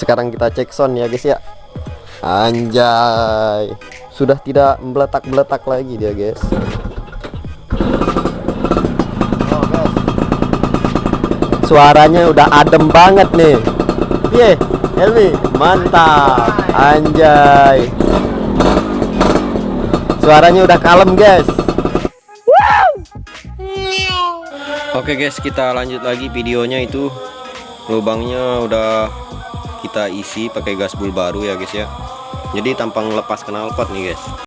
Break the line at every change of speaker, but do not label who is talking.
Sekarang kita cek sound ya guys ya. Anjay, sudah tidak meletak-meletak lagi dia guys. Oh guys, suaranya udah adem banget nih. Ye, Elvi, mantap. Anjay, suaranya udah kalem guys. Oke guys, kita lanjut lagi videonya. Itu lubangnya udah kita isi pakai gasbul baru ya guys ya. Jadi tampang lepas knalpot nih guys.